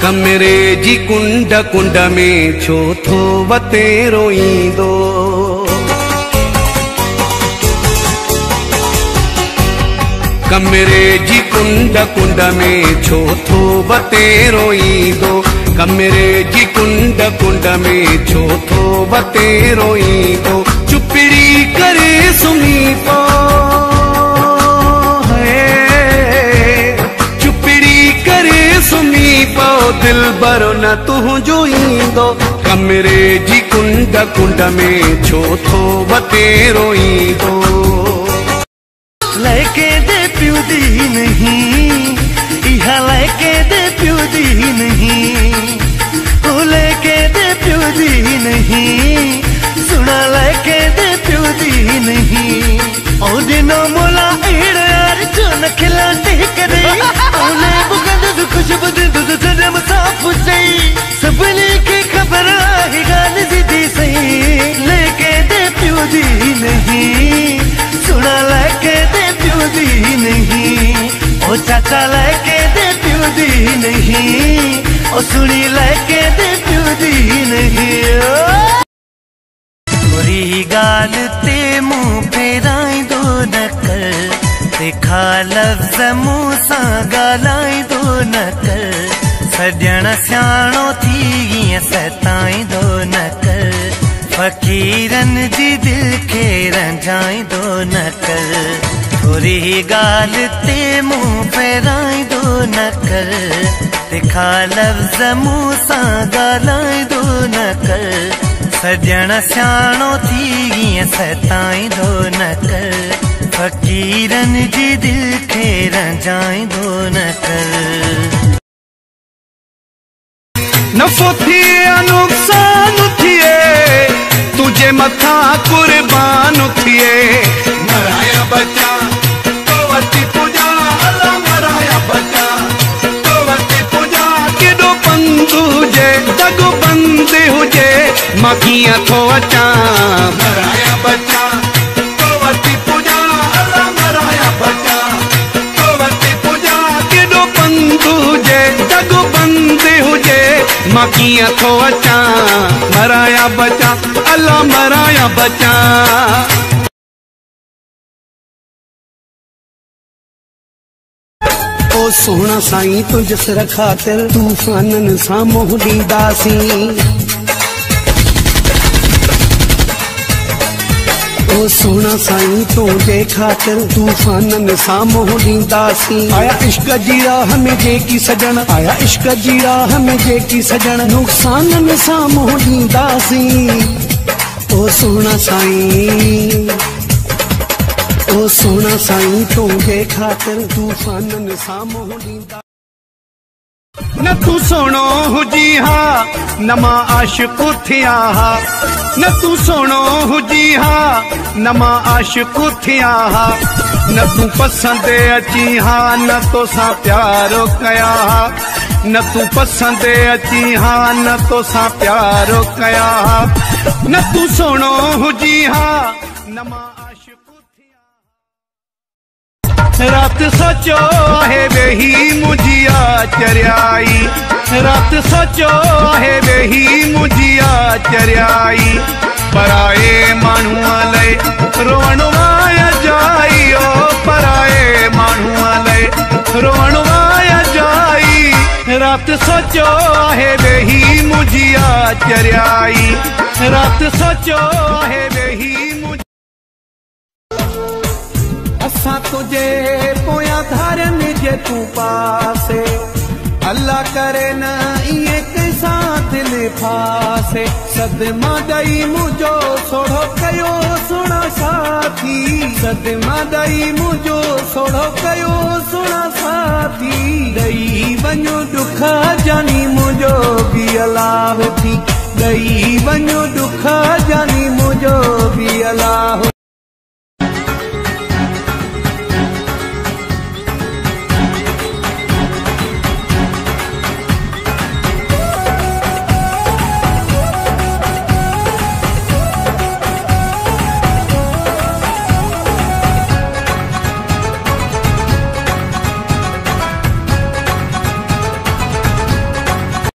कमरे जी कुंड कुंड में छो थो वते रोईंदो। कमरे जी कुंड कुंड में छो थो वते रोईंदो। कमरे जी कुंड कुंड में छो थो वते रोईंदो। चुपड़ी करे सुम्ही पो दिल बरो न तू जोईंदो। कमरे जी कुंड कुंड में छो थो वते रोईंदो। लैके दे प्यू दी नहीं, इहा लैके दे प्यू दी नहीं, ओ लैके दे प्यू दी नहीं, सुना लैके दे प्यू दी नहीं। ओ दिनो मोला एड़ यार जो न खिला टेक दे, ओले बुगंद दु खुशबू दे दु सदम साफ सही। सबने की खबर है गान दी सही। लेके दे प्यू दी नहीं, सुना लेके दे प्यू दी नहीं, ओ चाचा लेके दे प्यू दी नहीं, ओ सुनी लेके दे प्यू दी नहीं। बुरी गाल ते मुंह फेराई दो न कर, तिखा लफ्ज़ मुंह सा गालाई दो न कर। सजण सियाणो थी सताई दो न कर, फकीरन जी दिल खे रंजाई दो न कर। थोरी गाल ते मुंह फेराई दो न कर, तिखा लफ्ज़ मुंह सा गालाई दो न कर। सजण सियाणो थी सताई दो न कर, फकीरन जी दिल खे रंजाई दो न कर। नफ़ो थिए नुक़सान थिए, तुझे मथा कुर्बान थिए। मराया बचा तो वती पूजा, अल्लाह मराया बचा तो वती पूजा। केॾो पंधु हुजे दगो बंद हुजे, मां कीअं थो अचां। मराया बचा तो वती पूजा, अल्लाह मराया बचा तो वती पूजा। केॾो पंधु हुजे दगो बंद हुजे, मां कीअं थो अचां। मराया बचा अल्लाह मराया बचा। ओ सोहणा साईं तुंहिंजे सिर ख़ातिर तूफ़ाननि सां मोह ॾींदासीं। ओ सोहणा साईं तुंहिंजे ख़ातिर तूफ़ाननि सां मोह ॾींदासीं। आया इश्क जी राह में जेकी सजण, आया इश्क जी राह में जेकी सजण, नुक़साननि सां मोह ॾींदासीं। ओ सोहणा साईं, ओ सोहणा साईं तुंहिंजे ख़ातिर तूफ़ाननि सां मोह ॾींदा। न तू सोनो हुजी हा न मां आशिक़ थिया हा, न तू सोनो हुजी हा न मां आशिक़ थिया हा। न तू पसंद अची हा न तोसां प्यारो कया हा, न तू पसंद अची हा न तोसां प्यारो कया हा। न तू सोनो हुजी हा न मां आशिक़ थिया। रात सोचो है वेही मुझिया चरियाई, रात सोचो है वेही मुझिया चरियाई। पराए माण्हूअ लए रोअण वाया जाई, ओ पराए माण्हूअ लए रोअण वाया जाई। रात सोचो है वेही मुझिया चरियाई, रात सोचो है वेही असां तुझे पोयां धारनि जे तू पासे। अल्लाह करे न इएं कंहिंसां दिलि फासे। सदमा ॾेई मुंहिंजो सोढ़ो कयो सुहिणा साथी, सदमा ॾेई मुंहिंजो सोढ़ो कयो सुहिणा साथी। ॾेई वञो ॾुख जानी मुंहिंजो बि अलाह थी, ॾेई वञो ॾुख जानी मुंहिंजो बि अलाह।